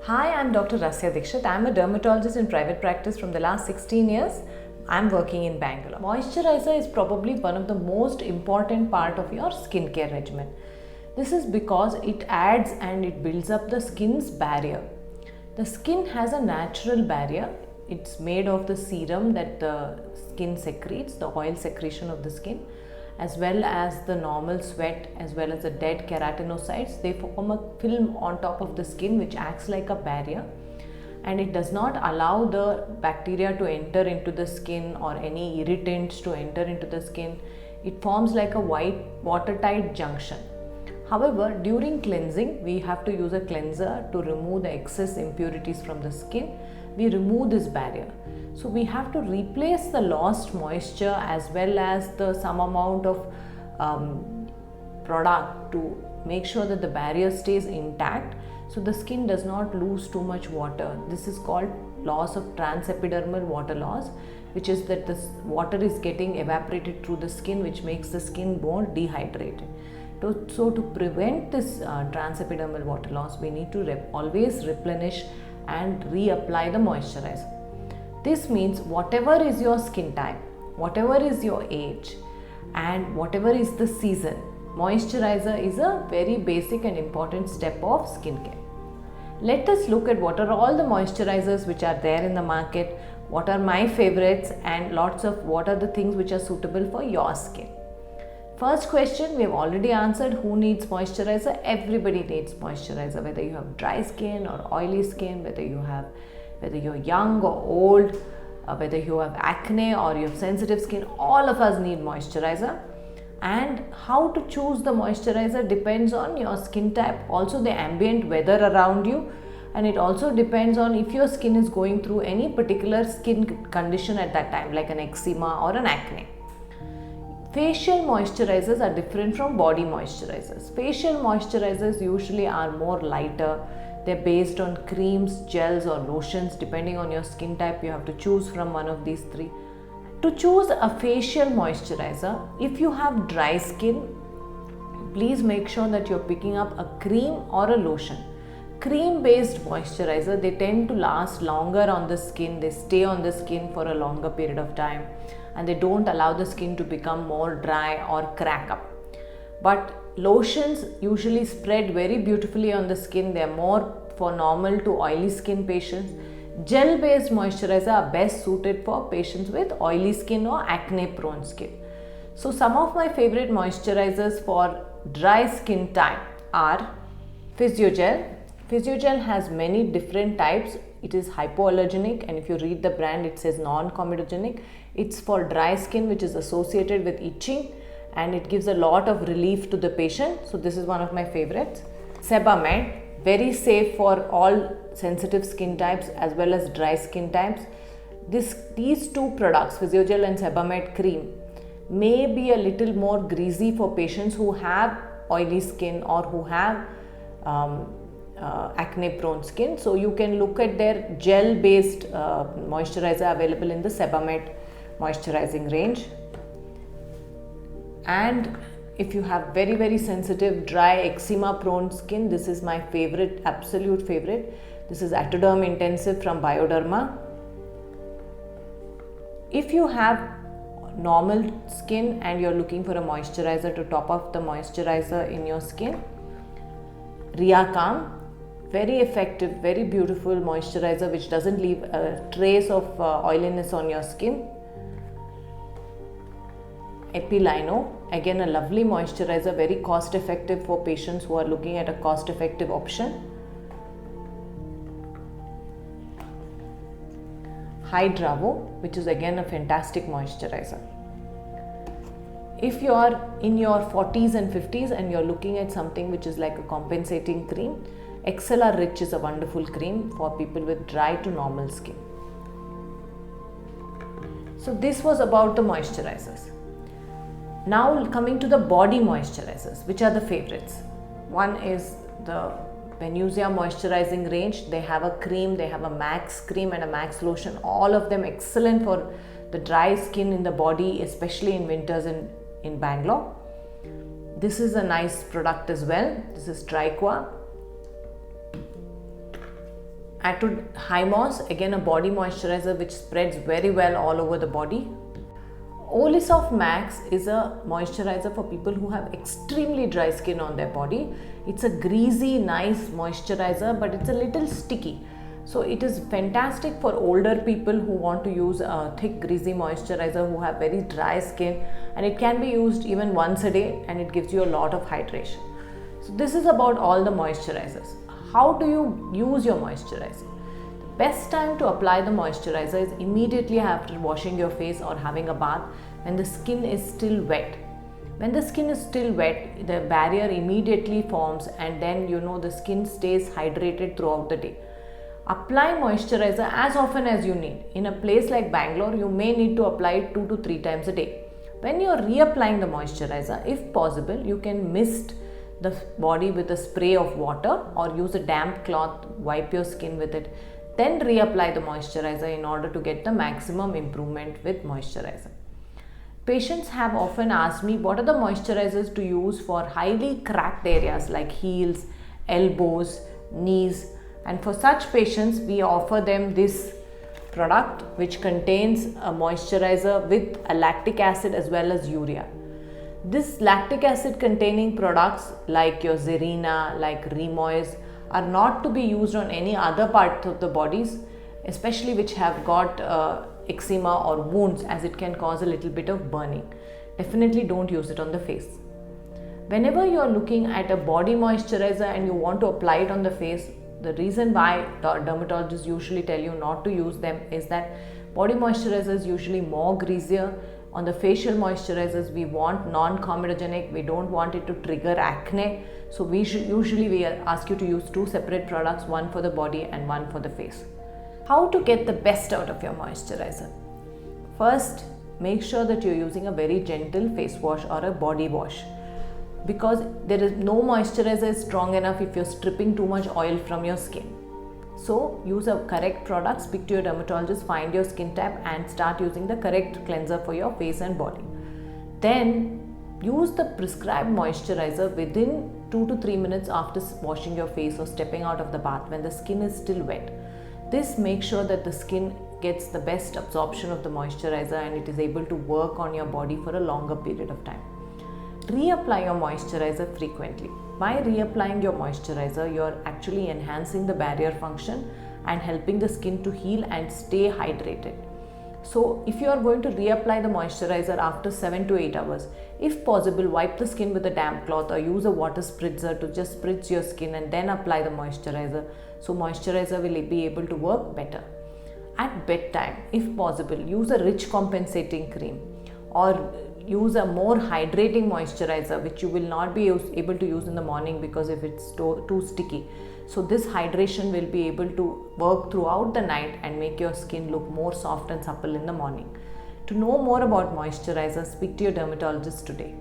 Hi, I'm Dr. Rasya Dikshit. I'm a dermatologist in private practice from the last 16 years. I'm working in Bangalore. Moisturizer is probably one of the most important part of your skincare regimen. This is because it adds and it builds up the skin's barrier. The skin has a natural barrier. It's made of the serum that the skin secretes, the oil secretion of the skin, as well as the normal sweat, as well as the dead keratinocytes. They form a film on top of the skin which acts like a barrier, and it does not allow the bacteria to enter into the skin or any irritants to enter into the skin. It forms like a white watertight junction. However, during cleansing, we have to use a cleanser to remove the excess impurities from the skin. We remove this barrier. So we have to replace the lost moisture as well as the some amount of product to make sure that the barrier stays intact, so the skin does not lose too much water. This is called loss of transepidermal water loss, which is that this water is getting evaporated through the skin, which makes the skin more dehydrated. So to prevent this transepidermal water loss, we need to always replenish and reapply the moisturizer. This means whatever is your skin type, whatever is your age, and whatever is the season, moisturizer is a very basic and important step of skincare. Let us look at what are all the moisturizers which are there in the market, what are my favorites, and lots of what are the things which are suitable for your skin. First question we have already answered: who needs moisturizer? Everybody needs moisturizer, whether you have dry skin or oily skin, whether you're young or old, whether you have acne or you have sensitive skin, all of us need moisturizer. And how to choose the moisturizer depends on your skin type, also the ambient weather around you, and it also depends on if your skin is going through any particular skin condition at that time, like an eczema or an acne. Facial moisturizers are different from body moisturizers. Facial moisturizers usually are more lighter. They're based on creams, gels or lotions. Depending on your skin type, you have to choose from one of these three. To choose a facial moisturizer, if you have dry skin, please make sure that you're picking up a cream or a lotion. Cream based moisturizer, they tend to last longer on the skin. They stay on the skin for a longer period of time, and they don't allow the skin to become more dry or crack up. But lotions usually spread very beautifully on the skin. They are more for normal to oily skin patients. Gel based moisturizer are best suited for patients with oily skin or acne prone skin. So some of my favorite moisturizers for dry skin type are Physiogel. Physiogel has many different types. It is hypoallergenic, and if you read the brand, it says non-comedogenic. It's for dry skin which is associated with itching, and it gives a lot of relief to the patient. So this is one of my favorites. Sebamed, very safe for all sensitive skin types as well as dry skin types. These two products, Physiogel and Sebamed cream, may be a little more greasy for patients who have oily skin or who have acne prone skin. So you can look at their gel based moisturizer available in the Sebamed moisturizing range. And if you have very sensitive dry eczema prone skin, this is my favorite, absolute favorite. This is Atoderm Intensive from Bioderma. If you have normal skin and you're looking for a moisturizer to top up the moisturizer in your skin, Riacalm, very effective, very beautiful moisturizer which doesn't leave a trace of oiliness on your skin. Epilino, again a lovely moisturizer, very cost effective for patients who are looking at a cost effective option. Hydravo, which is again a fantastic moisturizer. If you are in your 40s and 50s and you're looking at something which is like a compensating cream, Exela Rich is a wonderful cream for people with dry to normal skin. So this was about the moisturizers. Now coming to the body moisturizers, which are the favorites. One is the Venusia moisturizing range. They have a cream, they have a max cream and a max lotion. All of them excellent for the dry skin in the body, especially in winters in Bangalore. This is a nice product as well. This is Triqua. Atud Hymos, again a body moisturizer which spreads very well all over the body. Olisoft Max is a moisturizer for people who have extremely dry skin on their body. It's a greasy, nice moisturizer, but it's a little sticky. So it is fantastic for older people who want to use a thick, greasy moisturizer, who have very dry skin, and it can be used even once a day and it gives you a lot of hydration. So this is about all the moisturizers. How do you use your moisturizer? The best time to apply the moisturizer is immediately after washing your face or having a bath, when the skin is still wet. When the skin is still wet, the barrier immediately forms, and then the skin stays hydrated throughout the day. Apply moisturizer as often as you need. In a place like Bangalore, you may need to apply it 2 to 3 times a day. When you are reapplying the moisturizer, if possible, you can mist the body with a spray of water or use a damp cloth, wipe your skin with it, then reapply the moisturizer in order to get the maximum improvement with moisturizer. Patients have often asked me what are the moisturizers to use for highly cracked areas like heels, elbows, knees, and for such patients we offer them this product which contains a moisturizer with a lactic acid as well as urea. This lactic acid containing products like your Zerina, like Remoise are not to be used on any other part of the bodies, especially which have got eczema or wounds, as it can cause a little bit of burning. Definitely don't use it on the face. Whenever you are looking at a body moisturizer and you want to apply it on the face, the reason why dermatologists usually tell you not to use them is that body moisturizer is usually more greasier. On the facial moisturizers, we want non-comedogenic, we don't want it to trigger acne. So we ask you to use 2 separate products, one for the body and one for the face. How to get the best out of your moisturizer? First, make sure that you're using a very gentle face wash or a body wash, because there is no moisturizer is strong enough if you're stripping too much oil from your skin. So use a correct product, speak to your dermatologist, find your skin type and start using the correct cleanser for your face and body. Then use the prescribed moisturizer within 2 to 3 minutes after washing your face or stepping out of the bath when the skin is still wet. This makes sure that the skin gets the best absorption of the moisturizer and it is able to work on your body for a longer period of time. Reapply your moisturizer frequently. By reapplying your moisturizer, you are actually enhancing the barrier function and helping the skin to heal and stay hydrated. So if you are going to reapply the moisturizer after 7 to 8 hours, if possible, wipe the skin with a damp cloth or use a water spritzer to just spritz your skin and then apply the moisturizer. So moisturizer will be able to work better. At bedtime, if possible, use a rich compensating cream or use a more hydrating moisturizer which you will not be able to use in the morning because if it's too sticky. So this hydration will be able to work throughout the night and make your skin look more soft and supple in the morning. To know more about moisturizers, speak to your dermatologist today.